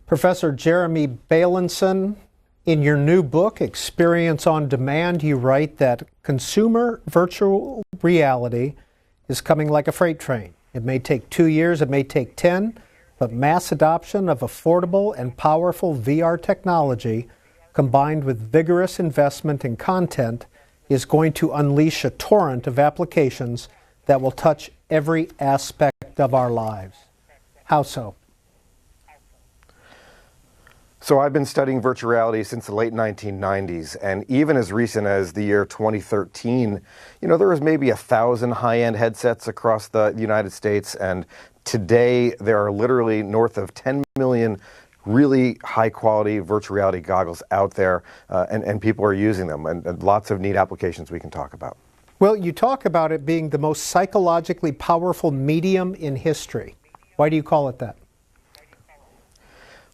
Professor Jeremy Bailenson, in your new book, Experience on Demand, you write that consumer virtual reality is coming like a freight train. It may take 2 years, it may take 10, but mass adoption of affordable and powerful VR technology combined with vigorous investment in content is going to unleash a torrent of applications that will touch every aspect of our lives. How so? So I've been studying virtual reality since the late 1990s, and even as recent as the year 2013, there was maybe 1,000 high-end headsets across the United States, and today there are literally north of 10 million really high-quality virtual reality goggles out there, and people are using them, and lots of neat applications we can talk about. Well, you talk about it being the most psychologically powerful medium in history. Why do you call it that?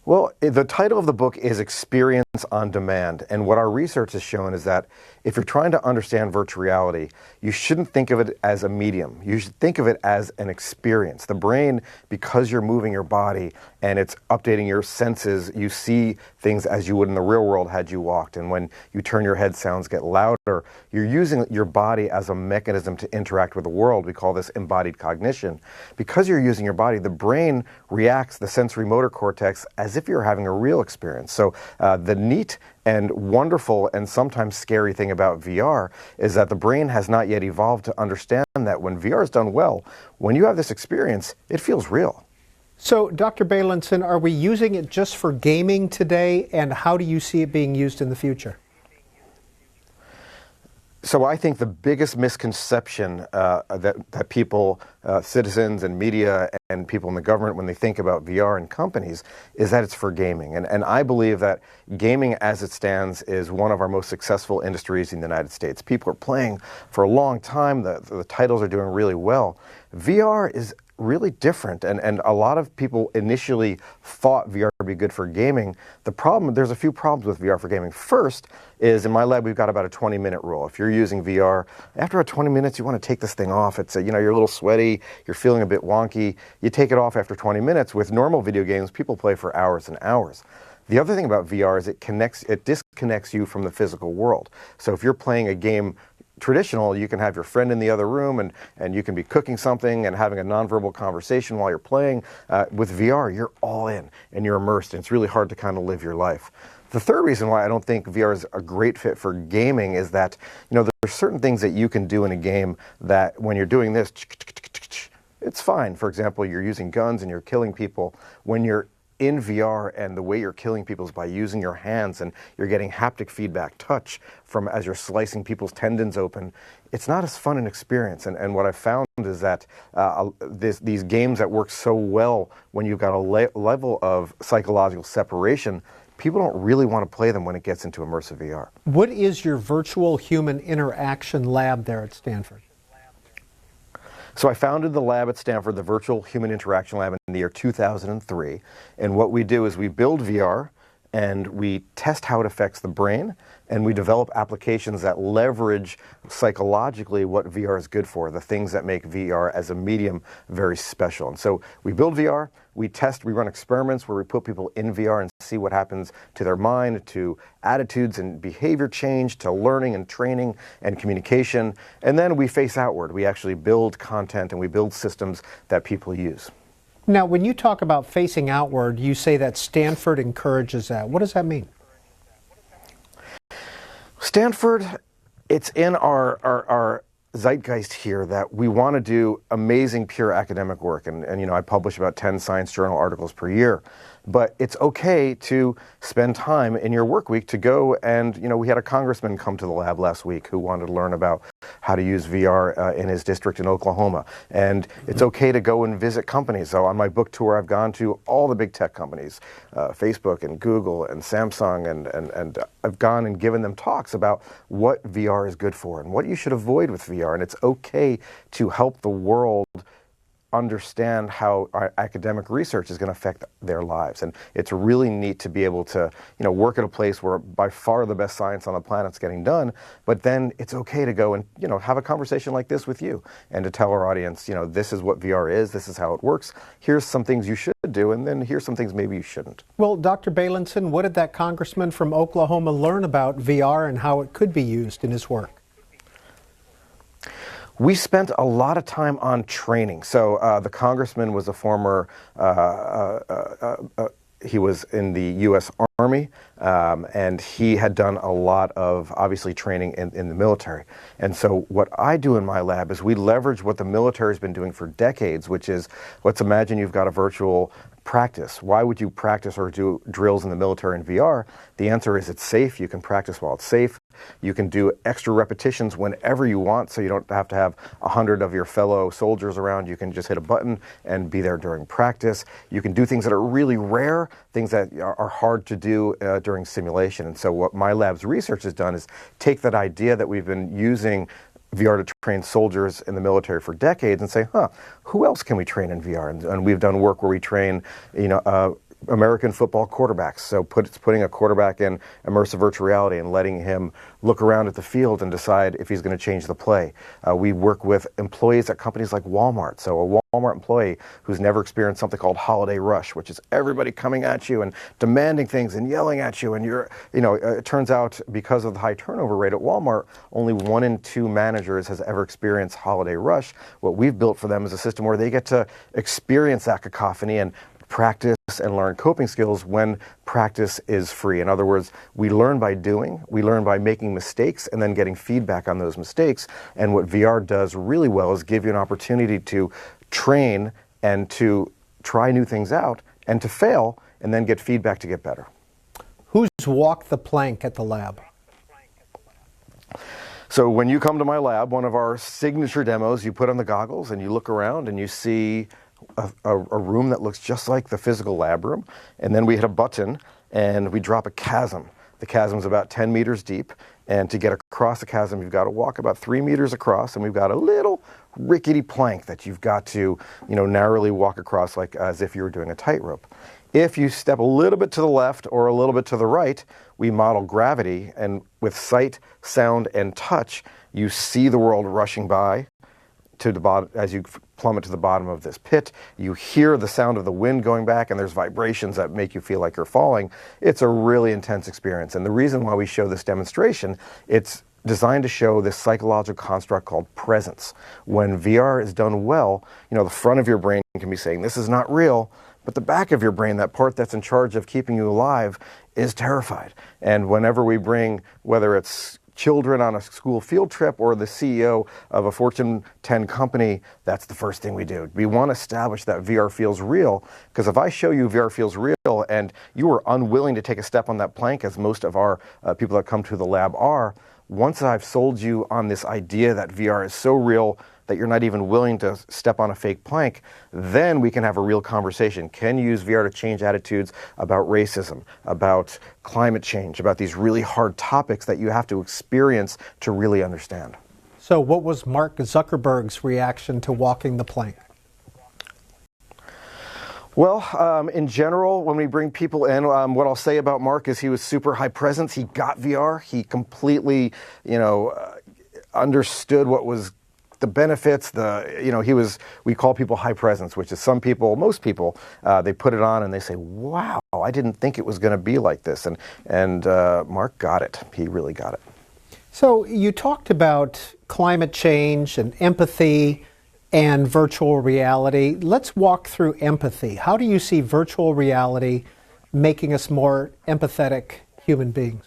Well, the title of the book is Experience on Demand, and what our research has shown is that if you're trying to understand virtual reality, you shouldn't think of it as a medium. You should think of it as an experience. The brain, because you're moving your body and it's updating your senses, you see things as you would in the real world had you walked, and when you turn your head, sounds get louder. You're using your body as a mechanism to interact with the world. We call this embodied cognition. Because you're using your body, the brain reacts, the sensory motor cortex, as if you're having a real experience. So the neat and wonderful and sometimes scary thing about VR is that the brain has not yet evolved to understand that when VR is done well, when you have this experience, it feels real. So, Dr. Bailenson, are we using it just for gaming today, and how do you see it being used in the future? So I think the biggest misconception that people, citizens and media and people in the government, when they think about VR and companies, is that it's for gaming. And I believe that gaming as it stands is one of our most successful industries in the United States. People are playing for a long time. The titles are doing really well. VR is really different, and a lot of people initially thought VR would be good for gaming. There's a few problems with VR for gaming. First is, in my lab, we've got about a 20-minute rule. If you're using VR, after about 20 minutes, you want to take this thing off. It's you're a little sweaty, you're feeling a bit wonky. You take it off after 20 minutes. With normal video games, people play for hours and hours. The other thing about VR is it disconnects you from the physical world. So if you're playing a game traditional, you can have your friend in the other room and you can be cooking something and having a nonverbal conversation while you're playing. With VR, you're all in and you're immersed, and it's really hard to kind of live your life. The third reason why I don't think VR is a great fit for gaming is that, there's certain things that you can do in a game that when you're doing this, it's fine. For example, you're using guns and you're killing people. When you're in VR and the way you're killing people is by using your hands and you're getting haptic feedback, touch, from as you're slicing people's tendons open, it's not as fun an experience. And what I found is that these games that work so well when you've got a level of psychological separation, people don't really want to play them when it gets into immersive VR. What is your virtual human interaction lab there at Stanford? So I founded the lab at Stanford, the Virtual Human Interaction Lab, in the year 2003. And what we do is we build VR and we test how it affects the brain, and we develop applications that leverage psychologically what VR is good for, the things that make VR as a medium very special. And so we build VR, we run experiments where we put people in VR and see what happens to their mind, to attitudes and behavior change, to learning and training and communication. And then we face outward. We actually build content and we build systems that people use. Now, when you talk about facing outward, you say that Stanford encourages that. What does that mean? Stanford, it's in our zeitgeist here that we want to do amazing pure academic work. And I publish about 10 science journal articles per year. But it's okay to spend time in your work week to go and, we had a congressman come to the lab last week who wanted to learn about how to use VR in his district in Oklahoma. And it's okay to go and visit companies. So on my book tour, I've gone to all the big tech companies, Facebook and Google and Samsung, and I've gone and given them talks about what VR is good for and what you should avoid with VR. And it's okay to help the world understand how our academic research is going to affect their lives. And it's really neat to be able to, work at a place where by far the best science on the planet's getting done, but then it's okay to go and, have a conversation like this with you and to tell our audience, this is what VR is, this is how it works, here's some things you should do, and then here's some things maybe you shouldn't. Well, Dr. Bailenson, what did that congressman from Oklahoma learn about VR and how it could be used in his work? We spent a lot of time on training. So the congressman was a former, he was in the U.S. Army, and he had done a lot of, obviously, training in the military. And so what I do in my lab is we leverage what the military has been doing for decades, which is, let's imagine you've got a virtual practice. Why would you practice or do drills in the military in VR? The answer is it's safe. You can practice while it's safe. You can do extra repetitions whenever you want, so you don't have to have 100 of your fellow soldiers around. You can just hit a button and be there during practice. You can do things that are really rare, things that are hard to do during simulation. And so what my lab's research has done is take that idea that we've been using VR to train soldiers in the military for decades and say, who else can we train in VR? And we've done work where we train, American football quarterbacks. So putting a quarterback in immersive virtual reality and letting him look around at the field and decide if he's going to change the play. We work with employees at companies like Walmart. So a Walmart employee who's never experienced something called holiday rush, which is everybody coming at you and demanding things and yelling at you. And it turns out because of the high turnover rate at Walmart, only 1 in 2 managers has ever experienced holiday rush. What we've built for them is a system where they get to experience that cacophony and practice and learn coping skills when practice is free. In other words, we learn by doing, we learn by making mistakes and then getting feedback on those mistakes. And what VR does really well is give you an opportunity to train and to try new things out and to fail and then get feedback to get better. Who's walked the plank at the lab? So when you come to my lab, one of our signature demos, you put on the goggles and you look around and you see a room that looks just like the physical lab room, and then we hit a button and we drop a chasm. The chasm's about 10 meters deep, and to get across the chasm you've got to walk about 3 meters across, and we've got a little rickety plank that you've got to narrowly walk across like as if you were doing a tightrope. If you step a little bit to the left or a little bit to the right, we model gravity, and with sight, sound, and touch, you see the world rushing by to the bottom. As you plummet to the bottom of this pit, you hear the sound of the wind going back, and there's vibrations that make you feel like you're falling. It's a really intense experience, and the reason why we show this demonstration, it's designed to show this psychological construct called presence. When VR is done well, the front of your brain can be saying, this is not real, but the back of your brain, that part that's in charge of keeping you alive, is terrified. And whenever we bring, whether it's children on a school field trip or the CEO of a Fortune 10 company, that's the first thing we do. We want to establish that VR feels real, because if I show you VR feels real and you are unwilling to take a step on that plank, as most of our people that come to the lab are, once I've sold you on this idea that VR is so real that you're not even willing to step on a fake plank, then we can have a real conversation. Can you use VR to change attitudes about racism, about climate change, about these really hard topics that you have to experience to really understand? So what was Mark Zuckerberg's reaction to walking the plank? Well, in general, when we bring people in, what I'll say about Mark is he was super high presence. He got VR. He completely, understood what was the benefits. We call people high presence, which is most people, they put it on and they say, wow, I didn't think it was going to be like this. And Mark got it. He really got it. So you talked about climate change and empathy and virtual reality. Let's walk through empathy. How do you see virtual reality making us more empathetic human beings?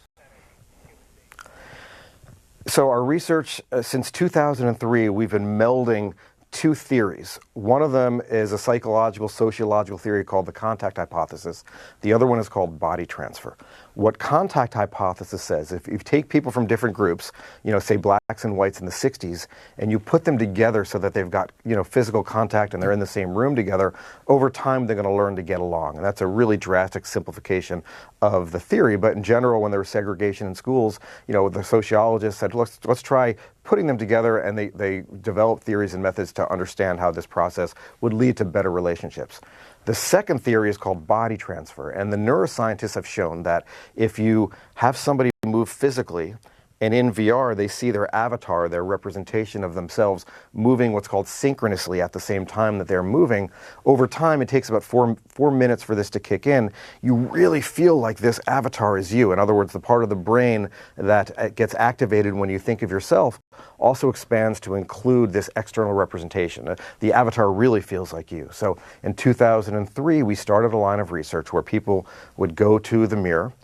So our research, since 2003, we've been melding 2 theories. One of them is a psychological, sociological theory called the contact hypothesis. The other one is called body transfer. What contact hypothesis says, if you take people from different groups, say blacks and whites in the 60s, and you put them together so that they've got, physical contact and they're in the same room together, over time they're going to learn to get along. And that's a really drastic simplification of the theory. But in general, when there was segregation in schools, the sociologists said, let's try putting them together, and they developed theories and methods to understand how this process would lead to better relationships. The second theory is called body transfer, and the neuroscientists have shown that if you have somebody move physically, and in VR, they see their avatar, their representation of themselves, moving what's called synchronously at the same time that they're moving. Over time, it takes about four minutes for this to kick in. You really feel like this avatar is you. In other words, the part of the brain that gets activated when you think of yourself also expands to include this external representation. The avatar really feels like you. So in 2003, we started a line of research where people would go to the mirror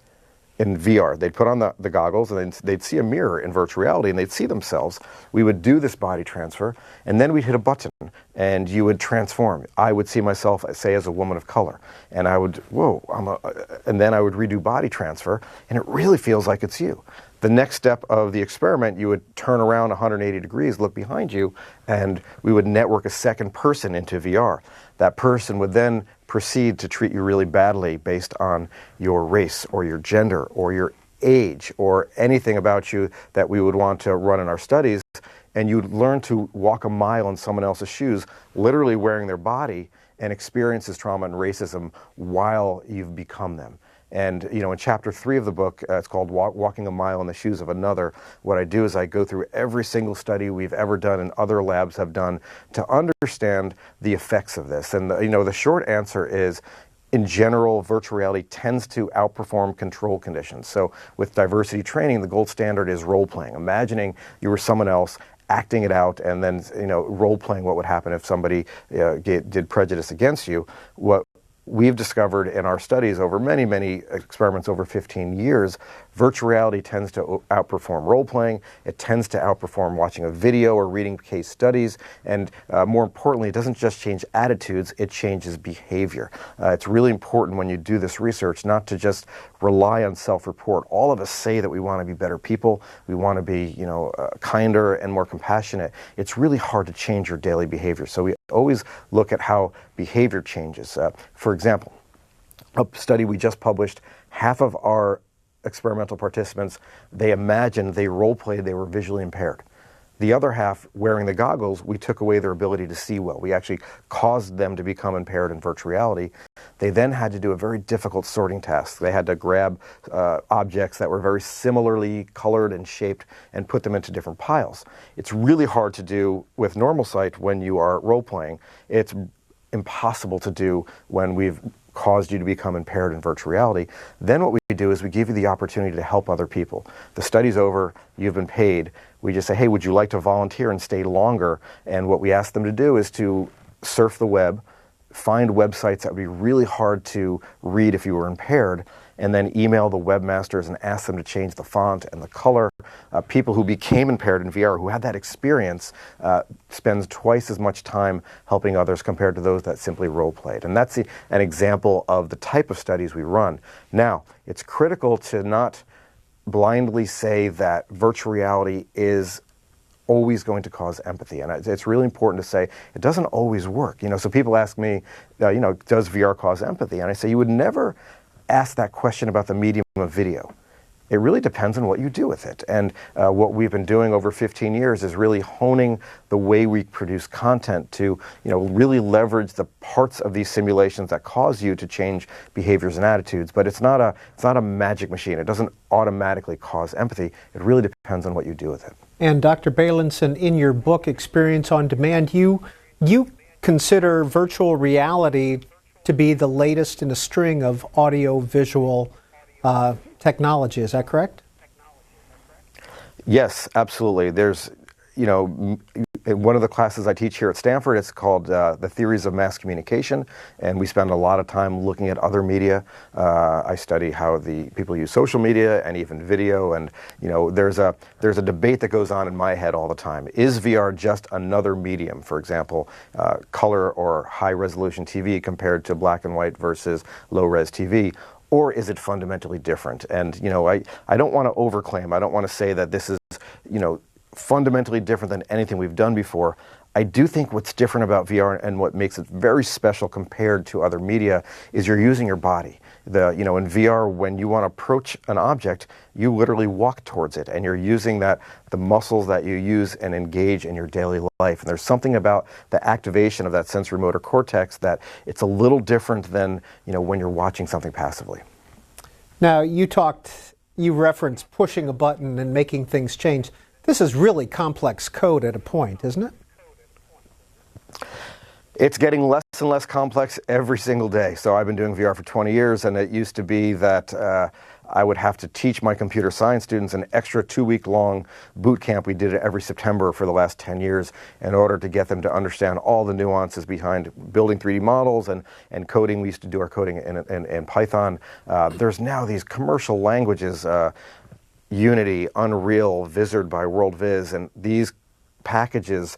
in VR. They'd put on the goggles, and they'd see a mirror in virtual reality, and they'd see themselves. We would do this body transfer, and then we'd hit a button, and you would transform. I would see myself, say, as a woman of color, and I would, and then I would redo body transfer, and it really feels like it's you. The next step of the experiment, you would turn around 180 degrees, look behind you, and we would network a second person into VR. That person would then proceed to treat you really badly based on your race or your gender or your age or anything about you that we would want to run in our studies. And you'd learn to walk a mile in someone else's shoes, literally wearing their body, and experience this trauma and racism while you've become them. And, in chapter 3 of the book, it's called Walking a Mile in the Shoes of Another. What I do is I go through every single study we've ever done and other labs have done to understand the effects of this. And, the short answer is, in general, virtual reality tends to outperform control conditions. So with diversity training, the gold standard is role-playing, imagining you were someone else, acting it out, and then, role-playing what would happen if somebody did prejudice against you. What we've discovered in our studies over many, many experiments over 15 years, virtual reality tends to outperform role-playing. It tends to outperform watching a video or reading case studies. And more importantly, it doesn't just change attitudes, it changes behavior. It's really important when you do this research not to just rely on self-report. All of us say that we want to be better people. We want to be, kinder and more compassionate. It's really hard to change your daily behavior. So we always look at how behavior changes. For example, a study we just published, half of our experimental participants, they imagined, they role-played, they were visually impaired. The other half, wearing the goggles, we took away their ability to see well. We actually caused them to become impaired in virtual reality. They then had to do a very difficult sorting task. They had to grab objects that were very similarly colored and shaped and put them into different piles. It's really hard to do with normal sight when you are role-playing. It's impossible to do when we've caused you to become impaired in virtual reality. Then what we do is we give you the opportunity to help other people. The study's over, you've been paid. We just say, hey, would you like to volunteer and stay longer? And what we ask them to do is to surf the web, find websites that would be really hard to read if you were impaired, and then email the webmasters and ask them to change the font and the color. People who became impaired in VR, who had that experience, spends twice as much time helping others compared to those that simply role-played. And that's an example of the type of studies we run. Now, it's critical to not blindly say that virtual reality is always going to cause empathy. And it's really important to say it doesn't always work. So people ask me, does VR cause empathy? And I say you would never ask that question about the medium of video. It really depends on what you do with it. And what we've been doing over 15 years is really honing the way we produce content to, really leverage the parts of these simulations that cause you to change behaviors and attitudes. But it's not a magic machine. It doesn't automatically cause empathy. It really depends on what you do with it. And Dr. Bailenson, in your book, Experience on Demand, you consider virtual reality to be the latest in a string of audio-visual technology. Is that correct? Yes, absolutely. There's, in one of the classes I teach here at Stanford, it's called The Theories of Mass Communication, and we spend a lot of time looking at other media. I study how the people use social media and even video, and there's a debate that goes on in my head all the time. Is VR just another medium? For example, color or high-resolution TV compared to black and white versus low-res TV? Or is it fundamentally different? And I don't want to overclaim. I don't want to say that this is fundamentally different than anything we've done before. I do think what's different about VR and what makes it very special compared to other media is you're using your body. In VR, when you want to approach an object, you literally walk towards it, and you're using the muscles that you use and engage in your daily life. And there's something about the activation of that sensory motor cortex that it's a little different than, when you're watching something passively. Now, you referenced pushing a button and making things change. This is really complex code at a point, isn't it? It's getting less and less complex every single day. So I've been doing VR for 20 years, and it used to be that I would have to teach my computer science students an extra 2-week-long boot camp. We did it every September for the last 10 years in order to get them to understand all the nuances behind building 3D models and coding. We used to do our coding in Python. There's now these commercial languages, Unity, Unreal, Vizard by WorldViz, and these packages,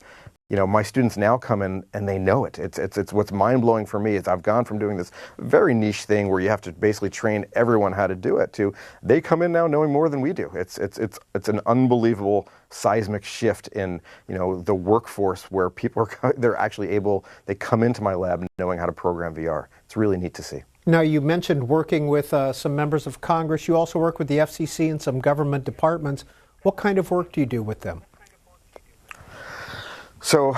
my students now come in and they know it. It's what's mind-blowing for me is I've gone from doing this very niche thing where you have to basically train everyone how to do it to they come in now knowing more than we do. It's an unbelievable seismic shift in the workforce where people they're actually they come into my lab knowing how to program VR. It's really neat to see. Now, you mentioned working with some members of Congress. You also work with the FCC and some government departments. What kind of work do you do with them? So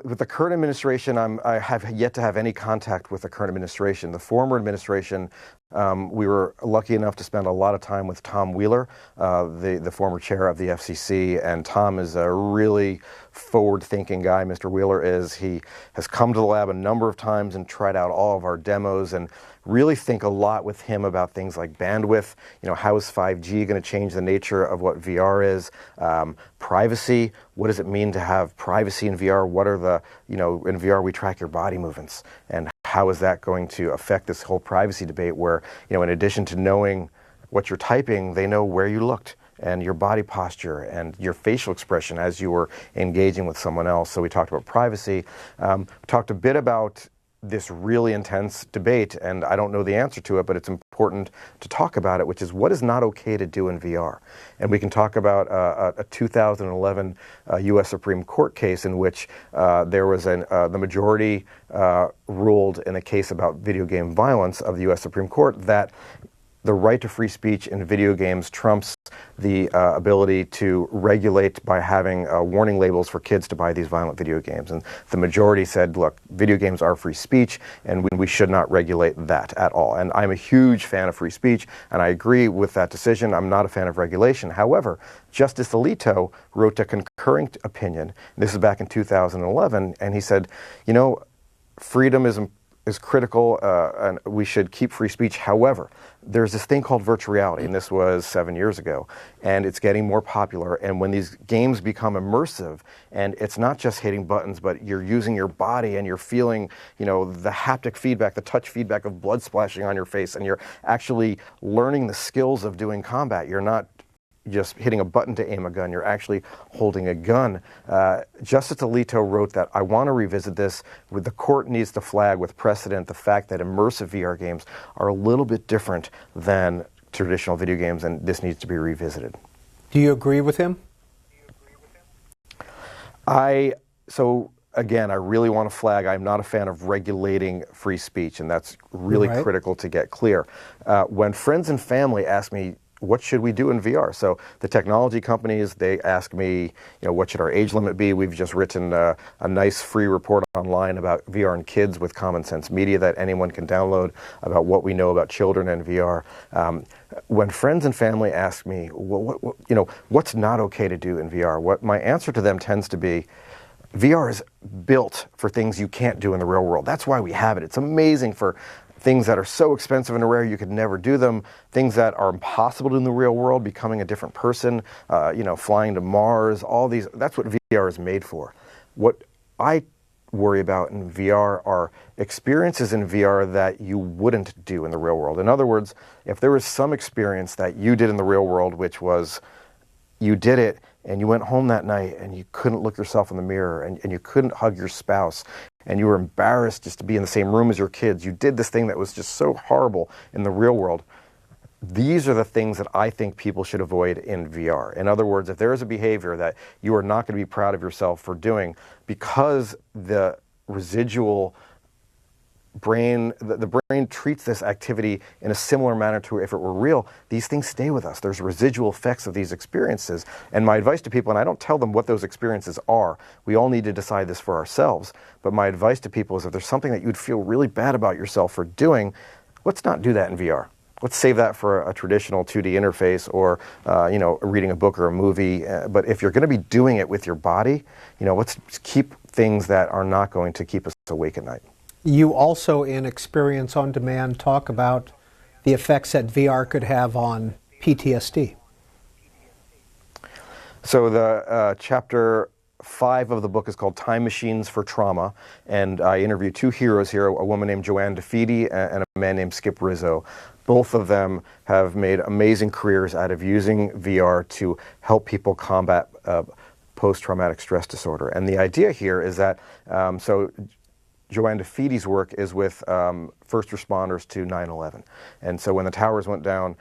with the current administration, I have yet to have any contact with the current administration. The former administration, we were lucky enough to spend a lot of time with Tom Wheeler, the former chair of the FCC, and Tom is a really forward-thinking guy. Mr. Wheeler is. He has come to the lab a number of times and tried out all of our demos and really think a lot with him about things like bandwidth, how is 5G going to change the nature of what VR is, privacy, what does it mean to have privacy in VR, what are in VR we track your body movements, and how is that going to affect this whole privacy debate where, in addition to knowing what you're typing, they know where you looked and your body posture and your facial expression as you were engaging with someone else. So we talked about privacy, talked a bit about this really intense debate, and I don't know the answer to it, but it's important to talk about it, which is what is not okay to do in VR. And we can talk about a 2011 U.S. Supreme Court case in which there was the majority ruled in a case about video game violence of the U.S. Supreme Court that the right to free speech in video games trumps the ability to regulate by having warning labels for kids to buy these violent video games. And the majority said, look, video games are free speech, and we should not regulate that at all. And I'm a huge fan of free speech, and I agree with that decision. I'm not a fan of regulation. However, Justice Alito wrote a concurring opinion, this is back in 2011, and he said, freedom is critical, and we should keep free speech. However, there's this thing called virtual reality, and this was 7 years ago, and it's getting more popular. And when these games become immersive, and it's not just hitting buttons, but you're using your body and you're feeling, the haptic feedback, the touch feedback of blood splashing on your face, and you're actually learning the skills of doing combat. You're not just hitting a button to aim a gun, you're actually holding a gun. Justice Alito wrote that I want to revisit this. The court needs to flag with precedent the fact that immersive VR games are a little bit different than traditional video games, and this needs to be revisited. Do you agree with him? Again, I really want to flag, I'm not a fan of regulating free speech, and that's really critical to get clear. When friends and family ask me, what should we do in VR? So the technology companies, they ask me, what should our age limit be? We've just written a nice free report online about VR and kids with Common Sense Media that anyone can download about what we know about children and VR. When friends and family ask me, what's not okay to do in VR? What my answer to them tends to be, VR is built for things you can't do in the real world. That's why we have it. It's amazing for things that are so expensive and rare you could never do them, things that are impossible to do in the real world, becoming a different person, flying to Mars, all these, that's what VR is made for. What I worry about in VR are experiences in VR that you wouldn't do in the real world. In other words, if there was some experience that you did in the real world, which was you did it and you went home that night and you couldn't look yourself in the mirror and you couldn't hug your spouse and you were embarrassed just to be in the same room as your kids. You did this thing that was just so horrible in the real world. these are the things that I think people should avoid in VR. In other words, if there is a behavior that you are not going to be proud of yourself for doing because the residual brain, the brain treats this activity in a similar manner to if it were real, these things stay with us. There's residual effects of these experiences. And my advice to people, and I don't tell them what those experiences are, we all need to decide this for ourselves, but my advice to people is if there's something that you'd feel really bad about yourself for doing, let's not do that in VR. Let's save that for a traditional 2D interface or, reading a book or a movie. But if you're going to be doing it with your body, let's keep things that are not going to keep us awake at night. You also, in Experience on Demand, talk about the effects that VR could have on PTSD. So the chapter 5 of the book is called Time Machines for Trauma, and I interview two heroes here, a woman named Joanne DeFede and a man named Skip Rizzo. Both of them have made amazing careers out of using VR to help people combat post-traumatic stress disorder. And the idea here is that, Joanne DeFede's work is with first responders to 9/11. And so when the towers went down,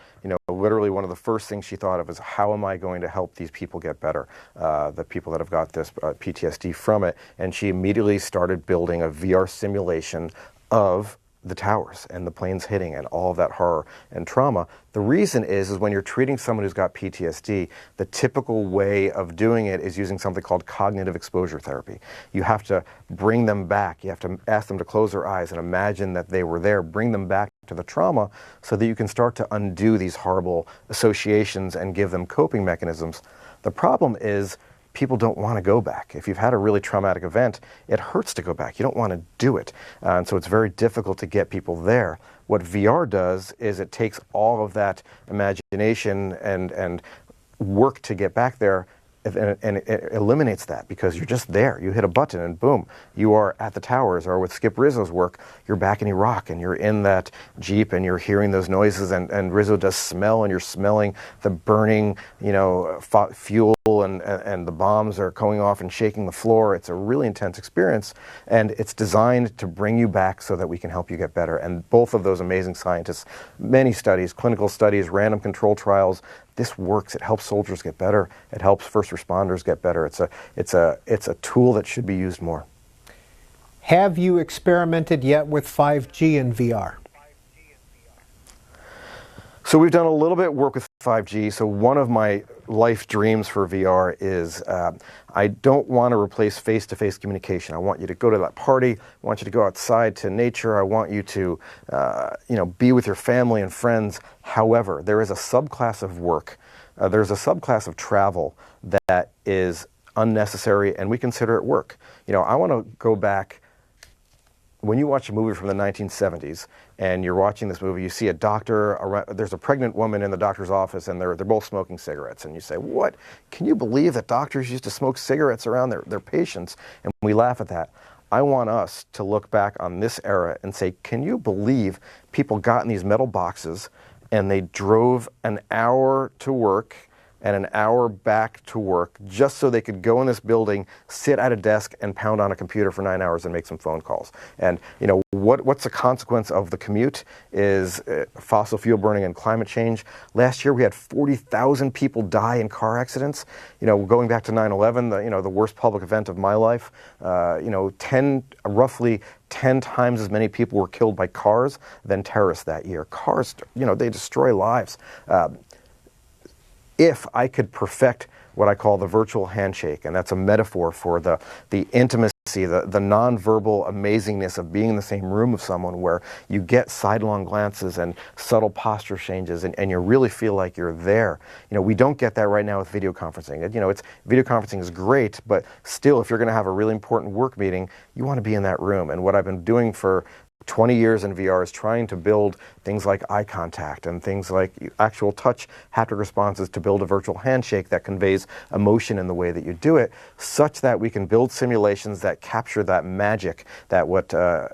literally one of the first things she thought of is, how am I going to help these people get better, the people that have got this PTSD from it. And she immediately started building a VR simulation of the towers and the planes hitting and all of that horror and trauma. The reason is when you're treating someone who's got PTSD, the typical way of doing it is using something called cognitive exposure therapy. You have to bring them back. You have to ask them to close their eyes and imagine that they were there, bring them back to the trauma so that you can start to undo these horrible associations and give them coping mechanisms. The problem is people don't want to go back. If you've had a really traumatic event, it hurts to go back. You don't want to do it. And so it's very difficult to get people there. What VR does is it takes all of that imagination and work to get back there, and it eliminates that because you're just there. You hit a button and boom, you are at the towers. Or with Skip Rizzo's work, you're back in Iraq and you're in that Jeep and you're hearing those noises, and Rizzo does smell and you're smelling the burning, fuel and the bombs are going off and shaking the floor. It's a really intense experience, and it's designed to bring you back so that we can help you get better. And both of those amazing scientists, many studies, clinical studies, random control trials, this works. It helps soldiers get better. It helps first responders get better. It's a tool that should be used more. Have you experimented yet with 5G in VR? So we've done a little bit of work with 5G. So one of my life dreams for VR is I don't want to replace face-to-face communication. I want you to go to that party. I want you to go outside to nature. I want you to be with your family and friends. However, there is a subclass of work. There's a subclass of travel that is unnecessary, and we consider it work. I want to go back. When you watch a movie from the 1970s and you're watching this movie, you see a doctor, there's a pregnant woman in the doctor's office and they're both smoking cigarettes. And you say, what? Can you believe that doctors used to smoke cigarettes around their patients? And we laugh at that. I want us to look back on this era and say, can you believe people got in these metal boxes and they drove an hour to work and an hour back to work just so they could go in this building, sit at a desk, and pound on a computer for 9 hours and make some phone calls. And what's the consequence of the commute is fossil fuel burning and climate change. Last year we had 40,000 people die in car accidents. Going back to 9/11, the worst public event of my life. Roughly 10 times as many people were killed by cars than terrorists that year. Cars, they destroy lives. If I could perfect what I call the virtual handshake, and that's a metaphor for the intimacy, the nonverbal amazingness of being in the same room with someone where you get sidelong glances and subtle posture changes and you really feel like you're there. We don't get that right now with video conferencing. Video conferencing is great, but still, if you're going to have a really important work meeting, you want to be in that room. And what I've been doing for 20 years in VR is trying to build things like eye contact and things like actual touch haptic responses to build a virtual handshake that conveys emotion in the way that you do it, such that we can build simulations that capture that magic, that what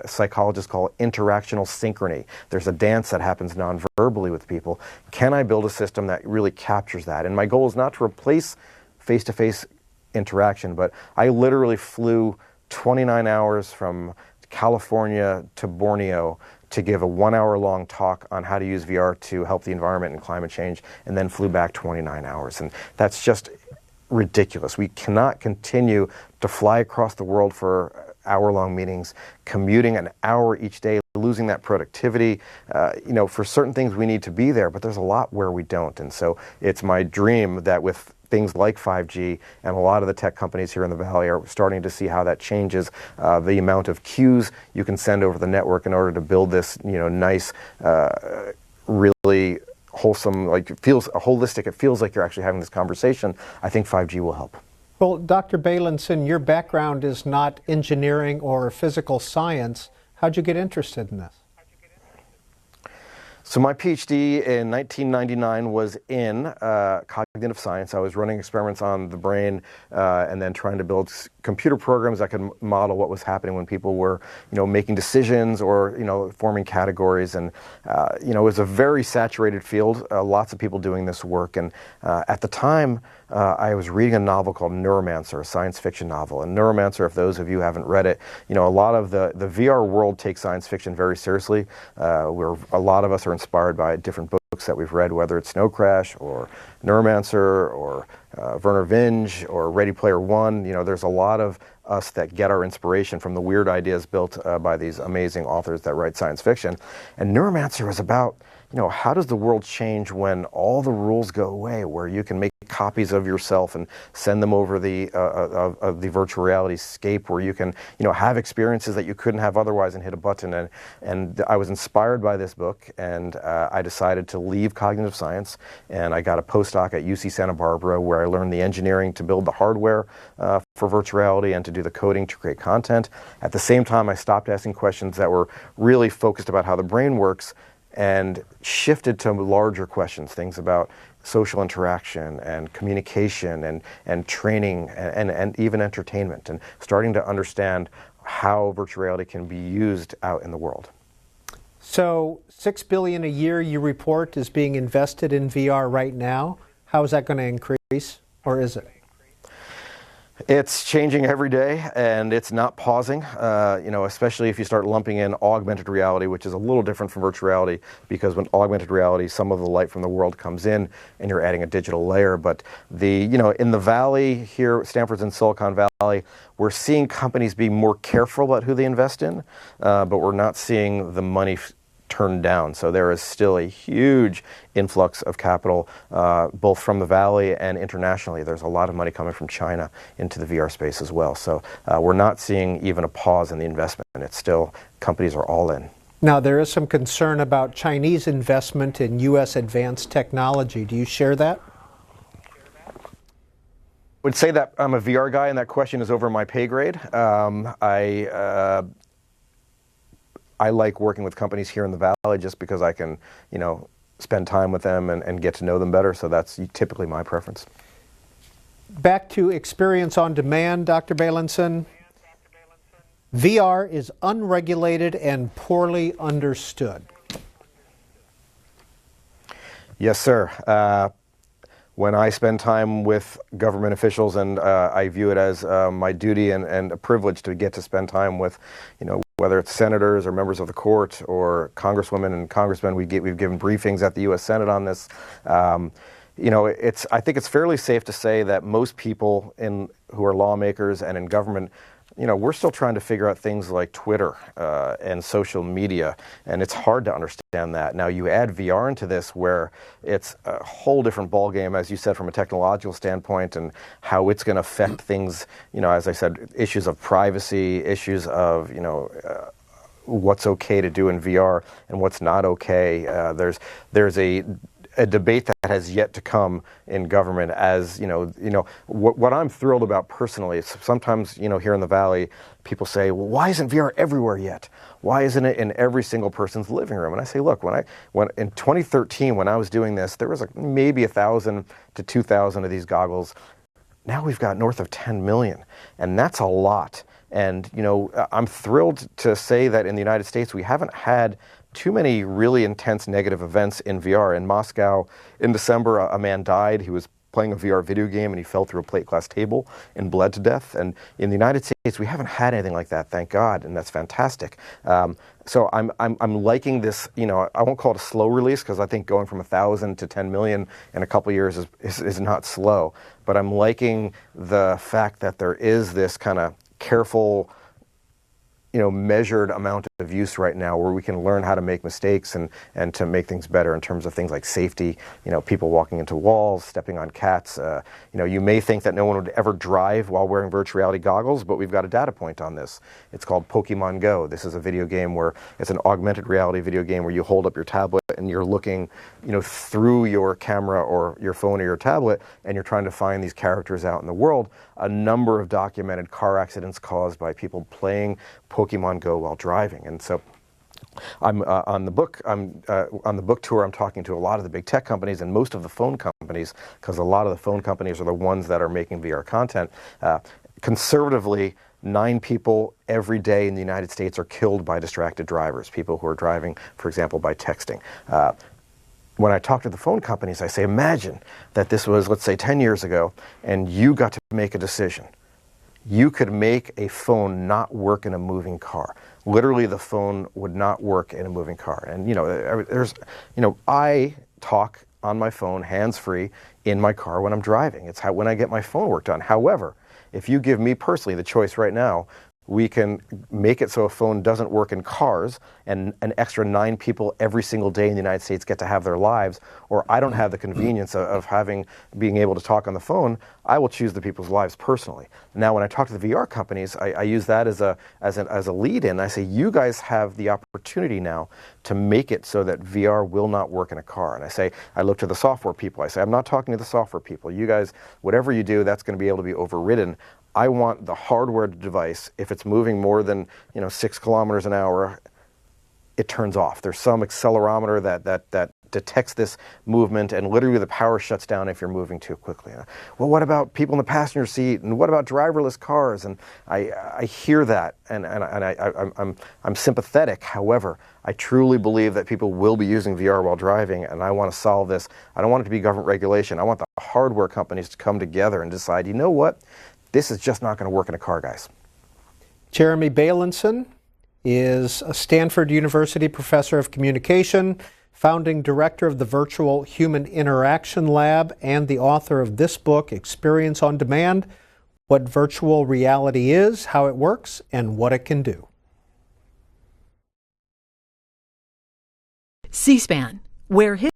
psychologists call interactional synchrony. There's a dance that happens non-verbally with people. Can I build a system that really captures that? And my goal is not to replace face-to-face interaction, but I literally flew 29 hours from California to Borneo to give a 1-hour-long talk on how to use VR to help the environment and climate change, and then flew back 29 hours. And that's just ridiculous. We cannot continue to fly across the world for hour-long meetings, commuting an hour each day, losing that productivity. For certain things we need to be there, but there's a lot where we don't. And so it's my dream that with things like 5G, and a lot of the tech companies here in the Valley are starting to see how that changes the amount of queues you can send over the network in order to build this, nice, really wholesome, like it feels holistic, it feels like you're actually having this conversation. I think 5G will help. Well, Dr. Bailenson, your background is not engineering or physical science. How'd you get interested in this? So my PhD in 1999 was in cognitive science. I was running experiments on the brain and then trying to build computer programs that could model what was happening when people were, making decisions or, forming categories. And, it was a very saturated field, lots of people doing this work. And at the time, I was reading a novel called Neuromancer, a science fiction novel. And Neuromancer, if those of you haven't read it, a lot of the VR world takes science fiction very seriously. A lot of us are inspired by different books that we've read, whether it's Snow Crash or Neuromancer or Werner Vinge or Ready Player One. There's a lot of us that get our inspiration from the weird ideas built by these amazing authors that write science fiction. And Neuromancer was about, how does the world change when all the rules go away, where you can make copies of yourself and send them over the of the virtual reality scape, where you can have experiences that you couldn't have otherwise and hit a button. And I was inspired by this book, and I decided to leave cognitive science, and I got a postdoc at UC Santa Barbara, where I learned the engineering to build the hardware for virtual reality and to do the coding to create content. At the same time, I stopped asking questions that were really focused about how the brain works and shifted to larger questions, things about social interaction and communication and training and even entertainment, and starting to understand how virtual reality can be used out in the world. So $6 billion a year, you report, is being invested in VR right now. How is that going to increase, or is it? It's changing every day, and it's not pausing, especially if you start lumping in augmented reality, which is a little different from virtual reality, because when augmented reality, some of the light from the world comes in, and you're adding a digital layer. But in the Valley here, Stanford's in Silicon Valley, we're seeing companies be more careful about who they invest in, but we're not seeing the money turned down. So there is still a huge influx of capital, both from the Valley and internationally. There's a lot of money coming from China into the VR space as well. So we're not seeing even a pause in the investment. It's still, companies are all in. Now, there is some concern about Chinese investment in U.S. advanced technology. Do you share that? I would say that I'm a VR guy, and that question is over my pay grade. I like working with companies here in the Valley just because I can, spend time with them and get to know them better. So that's typically my preference. Back to experience on demand, Dr. Bailenson. VR is unregulated and poorly understood. Yes, sir. When I spend time with government officials, and I view it as my duty and a privilege to get to spend time with, whether it's senators or members of the court or congresswomen and congressmen, we've given briefings at the U.S. Senate on this. I think it's fairly safe to say that most people who are lawmakers and in government, we're still trying to figure out things like Twitter and social media, and it's hard to understand that. Now, you add VR into this, where it's a whole different ballgame, as you said, from a technological standpoint, and how it's going to affect things, as I said, issues of privacy, issues of, what's okay to do in VR and what's not okay. There's a debate that has yet to come in government. As what I'm thrilled about personally is sometimes here in the Valley, people say, well, why isn't VR everywhere yet? Why isn't it in every single person's living room? And I say, look, when in 2013, when I was doing this, there was maybe 1,000 to 2,000 of these goggles. Now we've got north of 10 million, and that's a lot. And I'm thrilled to say that in the United States, we haven't had too many really intense negative events in VR. In Moscow, in December, a man died. He was playing a VR video game and he fell through a plate glass table and bled to death. And in the United States, we haven't had anything like that, thank God, and that's fantastic. So I'm liking this, I won't call it a slow release, because I think going from 1,000 to 10 million in a couple of years is not slow. But I'm liking the fact that there is this kind of careful, measured amount of use right now where we can learn how to make mistakes and to make things better in terms of things like safety, people walking into walls, stepping on cats. You may think that no one would ever drive while wearing virtual reality goggles, but we've got a data point on this. It's called Pokemon Go. This is a video game where it's an augmented reality video game where you hold up your tablet and you're looking, through your camera or your phone or your tablet, and you're trying to find these characters out in the world. A number of documented car accidents caused by people playing Pokemon Go while driving. And so I'm on the book tour, I'm talking to a lot of the big tech companies and most of the phone companies, because a lot of the phone companies are the ones that are making VR content. Conservatively, 9 people every day in the United States are killed by distracted drivers, people who are driving, for example, by texting. When I talk to the phone companies, I say, imagine that this was, let's say, 10 years ago, and you got to make a decision. You could make a phone not work in a moving car. Literally, the phone would not work in a moving car. And, I talk on my phone, hands-free, in my car when I'm driving. It's when I get my phone work done. However, if you give me personally the choice right now, we can make it so a phone doesn't work in cars and an extra 9 people every single day in the United States get to have their lives, or I don't have the convenience of being able to talk on the phone. I will choose the people's lives personally. Now, when I talk to the VR companies, I use that as a lead-in. I say, you guys have the opportunity now to make it so that VR will not work in a car. And I look to the software people. I say, I'm not talking to the software people. You guys, whatever you do, that's going to be able to be overridden. I want the hardware device, if it's moving more than 6 kilometers an hour, it turns off. There's some accelerometer that detects this movement, and literally the power shuts down if you're moving too quickly. Well, what about people in the passenger seat, and what about driverless cars? And I hear that, and I'm sympathetic. However, I truly believe that people will be using VR while driving, and I want to solve this. I don't want it to be government regulation. I want the hardware companies to come together and decide, you know what? This is just not going to work in a car, guys. Jeremy Bailenson is a Stanford University professor of communication, founding director of the Virtual Human Interaction Lab, and the author of this book, Experience on Demand: What Virtual Reality Is, How It Works, and What It Can Do. C-SPAN, where